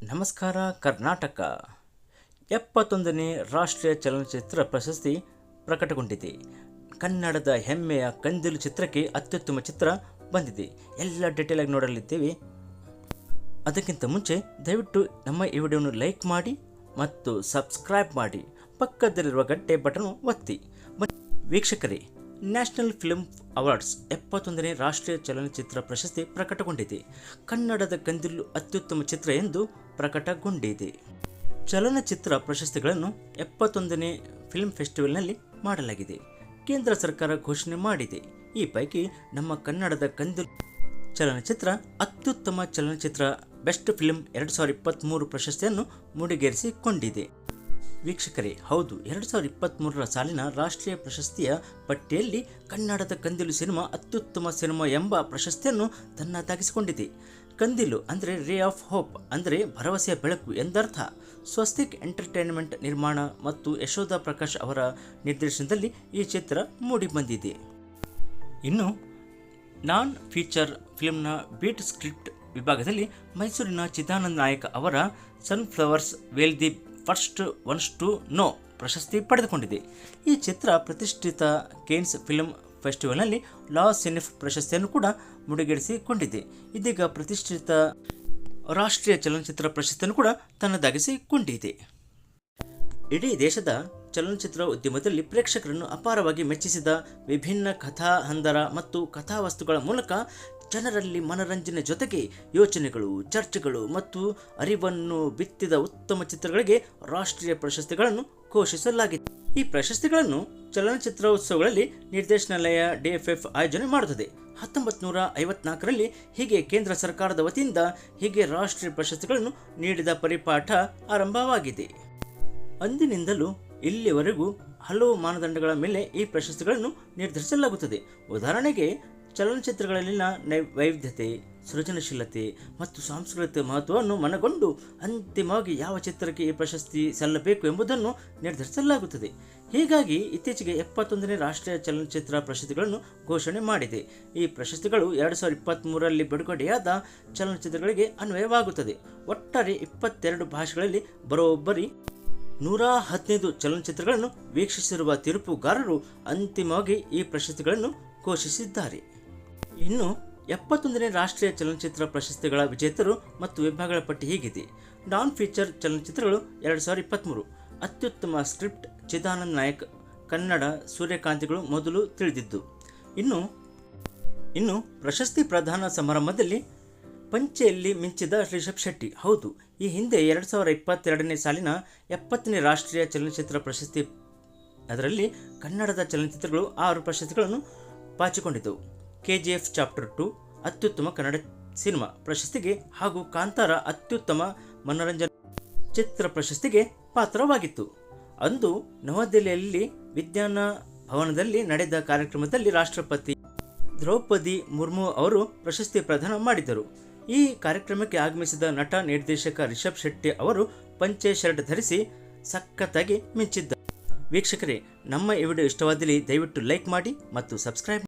ನಮಸ್ಕಾರ ಕರ್ನಾಟಕ 71ನೇ ರಾಷ್ಟ್ರೀಯ ಚಲನಚಿತ್ರ ಪ್ರಶಸ್ತಿ ಪ್ರಕಟಗೊಂಡಿದೆ. ಕನ್ನಡದ ಹೆಮ್ಮೆಯ ಕಂದಿಲು ಚಿತ್ರಕ್ಕೆ ಅತ್ಯುತ್ತಮ ಚಿತ್ರ ಬಂದಿದೆ. ಎಲ್ಲ ಡೀಟೇಲ್ ಆಗಿ ನೋಡಲಿದ್ದೇವೆ. ಅದಕ್ಕಿಂತ ಮುಂಚೆ ದಯವಿಟ್ಟು ನಮ್ಮ ಈ ವಿಡಿಯೋವನ್ನು ಲೈಕ್ ಮಾಡಿ ಮತ್ತು ಸಬ್ಸ್ಕ್ರೈಬ್ ಮಾಡಿ, ಪಕ್ಕದಲ್ಲಿರುವ ಗಂಟೆ ಬಟನ್ ಒತ್ತಿ. ವೀಕ್ಷಕರೇ, ನ್ಯಾಷನಲ್ ಫಿಲ್ಮ್ ಅವಾರ್ಡ್ಸ್ 71ನೇ ರಾಷ್ಟ್ರೀಯ ಚಲನಚಿತ್ರ ಪ್ರಶಸ್ತಿ ಪ್ರಕಟಗೊಂಡಿದೆ. ಕನ್ನಡದ ಕಂದಿಲು ಅತ್ಯುತ್ತಮ ಚಿತ್ರ ಎಂದು ಪ್ರಕಟಗೊಂಡಿದೆ. ಚಲನಚಿತ್ರ ಪ್ರಶಸ್ತಿಗಳನ್ನು 71ನೇ ಫಿಲ್ಮ್ ಫೆಸ್ಟಿವಲ್ನಲ್ಲಿ ಮಾಡಲಾಗಿದೆ. ಕೇಂದ್ರ ಸರ್ಕಾರ ಘೋಷಣೆ ಮಾಡಿದೆ. ಈ ಪೈಕಿ ನಮ್ಮ ಕನ್ನಡದ ಕಂದಿಲು ಚಲನಚಿತ್ರ ಅತ್ಯುತ್ತಮ ಚಲನಚಿತ್ರ ಬೆಸ್ಟ್ ಫಿಲ್ಮ್ 2023 ಪ್ರಶಸ್ತಿಯನ್ನು ಮುಡಿಗೇರಿಸಿಕೊಂಡಿದೆ. ವೀಕ್ಷಕರೇ, ಹೌದು, 2023ರ ಸಾಲಿನ ರಾಷ್ಟ್ರೀಯ ಪ್ರಶಸ್ತಿಯ ಪಟ್ಟಿಯಲ್ಲಿ ಕನ್ನಡದ ಕಂದಿಲು ಸಿನಿಮಾ ಅತ್ಯುತ್ತಮ ಸಿನಿಮಾ ಎಂಬ ಪ್ರಶಸ್ತಿಯನ್ನು ತನ್ನದಾಗಿಸಿಕೊಂಡಿದೆ. ಕಂದಿಲು ಅಂದರೆ ರೇ ಆಫ್ ಹೋಪ್, ಅಂದರೆ ಭರವಸೆಯ ಬೆಳಕು ಎಂದರ್ಥ. ಸ್ವಸ್ತಿಕ್ ಎಂಟರ್ಟೈನ್ಮೆಂಟ್ ನಿರ್ಮಾಣ ಮತ್ತು ಯಶೋಧ ಪ್ರಕಾಶ್ ಅವರ ನಿರ್ದೇಶನದಲ್ಲಿ ಈ ಚಿತ್ರ ಮೂಡಿಬಂದಿದೆ. ಇನ್ನು ನಾನ್ ಫೀಚರ್ ಫಿಲ್ಮ್ನ ಬೀಟ್ ಸ್ಕ್ರಿಪ್ಟ್ ವಿಭಾಗದಲ್ಲಿ ಮೈಸೂರಿನ ಚಿದಾನಂದ ನಾಯಕ್ ಅವರ sunflowers were the first ones to know ಪ್ರಶಸ್ತಿ ಪಡೆದುಕೊಂಡಿದೆ. ಈ ಚಿತ್ರ ಪ್ರತಿಷ್ಠಿತ ಕೇನ್ಸ್ ಫಿಲ್ಮ್ ಫೆಸ್ಟಿವಲ್ನಲ್ಲಿ ಲಾಸ್ ಸಿನಿಫ್ ಪ್ರಶಸ್ತಿಯನ್ನು ಕೂಡ ಮುಡಿಗೇರಿಸಿಕೊಂಡಿದೆ. ಇದೀಗ ಪ್ರತಿಷ್ಠಿತ ರಾಷ್ಟ್ರೀಯ ಚಲನಚಿತ್ರ ಪ್ರಶಸ್ತಿಯನ್ನು ಕೂಡ ತನ್ನದಾಗಿಸಿಕೊಂಡಿದೆ. ಇಡೀ ದೇಶದ ಚಲನಚಿತ್ರ ಉದ್ಯಮದಲ್ಲಿ ಪ್ರೇಕ್ಷಕರನ್ನು ಅಪಾರವಾಗಿ ಮೆಚ್ಚಿಸಿದ ವಿಭಿನ್ನ ಕಥಾ ಹಂದರ ಮತ್ತು ಕಥಾವಸ್ತುಗಳ ಮೂಲಕ ಜನರಲ್ಲಿ ಮನರಂಜನೆ ಜೊತೆಗೆ ಯೋಚನೆಗಳು, ಚರ್ಚೆಗಳು ಮತ್ತು ಅರಿವನ್ನು ಬಿತ್ತಿದ ಉತ್ತಮ ಚಿತ್ರಗಳಿಗೆ ರಾಷ್ಟ್ರೀಯ ಪ್ರಶಸ್ತಿಗಳನ್ನು ಘೋಷಿಸಲಾಗಿದೆ. ಈ ಪ್ರಶಸ್ತಿಗಳನ್ನು ಚಲನಚಿತ್ರ ಉತ್ಸವಗಳಲ್ಲಿ ನಿರ್ದೇಶನಾಲಯ DFF ಆಯೋಜನೆ ಮಾಡುತ್ತದೆ. 1954ರಲ್ಲಿ ಹೀಗೆ ಕೇಂದ್ರ ಸರ್ಕಾರದ ವತಿಯಿಂದ ಹೀಗೆ ರಾಷ್ಟ್ರೀಯ ಪ್ರಶಸ್ತಿಗಳನ್ನು ನೀಡಿದ ಪರಿಪಾಠ ಆರಂಭವಾಗಿದೆ. ಅಂದಿನಿಂದಲೂ ಇಲ್ಲಿವರೆಗೂ ಹಲವು ಮಾನದಂಡಗಳ ಮೇಲೆ ಈ ಪ್ರಶಸ್ತಿಗಳನ್ನು ನಿರ್ಧರಿಸಲಾಗುತ್ತದೆ. ಉದಾಹರಣೆಗೆ, ಚಲನಚಿತ್ರಗಳಲ್ಲಿನ ವೈವಿಧ್ಯತೆ, ಸೃಜನಶೀಲತೆ ಮತ್ತು ಸಾಂಸ್ಕೃತಿಕ ಮಹತ್ವವನ್ನು ಮನಗೊಂಡು ಅಂತಿಮವಾಗಿ ಯಾವ ಚಿತ್ರಕ್ಕೆ ಈ ಪ್ರಶಸ್ತಿ ಸಲ್ಲಬೇಕು ಎಂಬುದನ್ನು ನಿರ್ಧರಿಸಲಾಗುತ್ತದೆ. ಹೀಗಾಗಿ ಇತ್ತೀಚೆಗೆ 71ನೇ ರಾಷ್ಟ್ರೀಯ ಚಲನಚಿತ್ರ ಪ್ರಶಸ್ತಿಗಳನ್ನು ಘೋಷಣೆ ಮಾಡಿದೆ. ಈ ಪ್ರಶಸ್ತಿಗಳು 2023ರಲ್ಲಿ ಬಿಡುಗಡೆಯಾದ ಚಲನಚಿತ್ರಗಳಿಗೆ ಅನ್ವಯವಾಗುತ್ತದೆ. ಒಟ್ಟಾರೆ 22 ಭಾಷೆಗಳಲ್ಲಿ ಬರೋಬ್ಬರಿ 115 ಚಲನಚಿತ್ರಗಳನ್ನು ವೀಕ್ಷಿಸಿರುವ ತೀರ್ಪುಗಾರರು ಅಂತಿಮವಾಗಿ ಈ ಪ್ರಶಸ್ತಿಗಳನ್ನು ಘೋಷಿಸಿದ್ದಾರೆ. ಇನ್ನು 71ನೇ ರಾಷ್ಟ್ರೀಯ ಚಲನಚಿತ್ರ ಪ್ರಶಸ್ತಿಗಳ ವಿಜೇತರು ಮತ್ತು ವಿಭಾಗಗಳ ಪಟ್ಟಿ ಹೀಗಿದೆ. ನಾನ್ ಫೀಚರ್ ಚಲನಚಿತ್ರಗಳು 2023 ಅತ್ಯುತ್ತಮ ಸ್ಕ್ರಿಪ್ಟ್ ಚಿದಾನಂದ ನಾಯಕ್, ಕನ್ನಡ ಸೂರ್ಯಕಾಂತಿಗಳು ಮೊದಲು ತಿಳಿದಿದ್ದು. ಇನ್ನು ಪ್ರಶಸ್ತಿ ಪ್ರದಾನ ಸಮಾರಂಭದಲ್ಲಿ ಪಂಚೆಯಲ್ಲಿ ಮಿಂಚಿದ ರಿಷಬ್ ಶೆಟ್ಟಿ. ಹೌದು, ಈ ಹಿಂದೆ 2022ನೇ ಸಾಲಿನ 70ನೇ ರಾಷ್ಟ್ರೀಯ ಚಲನಚಿತ್ರ ಪ್ರಶಸ್ತಿ, ಅದರಲ್ಲಿ ಕನ್ನಡದ ಚಲನಚಿತ್ರಗಳು 6 ಪ್ರಶಸ್ತಿಗಳನ್ನು ಪಾಚಿಕೊಂಡಿದ್ದವು. KGF ಚಾಪ್ಟರ್ 2 ಅತ್ಯುತ್ತಮ ಕನ್ನಡ ಸಿನಿಮಾ ಪ್ರಶಸ್ತಿಗೆ ಹಾಗೂ ಕಾಂತಾರ ಅತ್ಯುತ್ತಮ ಮನೋರಂಜನಾ ಚಿತ್ರ ಪ್ರಶಸ್ತಿಗೆ ಪಾತ್ರವಾಗಿತ್ತು. ಅಂದು ನವದೆಹಲಿಯಲ್ಲಿ ವಿಜ್ಞಾನ ಭವನದಲ್ಲಿ ನಡೆದ ಕಾರ್ಯಕ್ರಮದಲ್ಲಿ ರಾಷ್ಟ್ರಪತಿ ದ್ರೌಪದಿ ಮುರ್ಮು ಅವರು ಪ್ರಶಸ್ತಿ ಪ್ರದಾನ ಮಾಡಿದರು. ಈ ಕಾರ್ಯಕ್ರಮಕ್ಕೆ ಆಗಮಿಸಿದ ನಟ ನಿರ್ದೇಶಕ ರಿಷಬ್ ಶೆಟ್ಟಿ ಅವರು ಪಂಚೆ ಶರ್ಟ್ ಧರಿಸಿ ಸಖತ್ತಾಗಿ ಮಿಂಚಿದ್ದಾರೆ. ವೀಕ್ಷಕರೇ, ನಮ್ಮ ಈ ವಿಡಿಯೋ ಇಷ್ಟವಾದಲ್ಲಿ ದಯವಿಟ್ಟು ಲೈಕ್ ಮಾಡಿ ಮತ್ತು ಸಬ್ಸ್ಕ್ರೈಬ್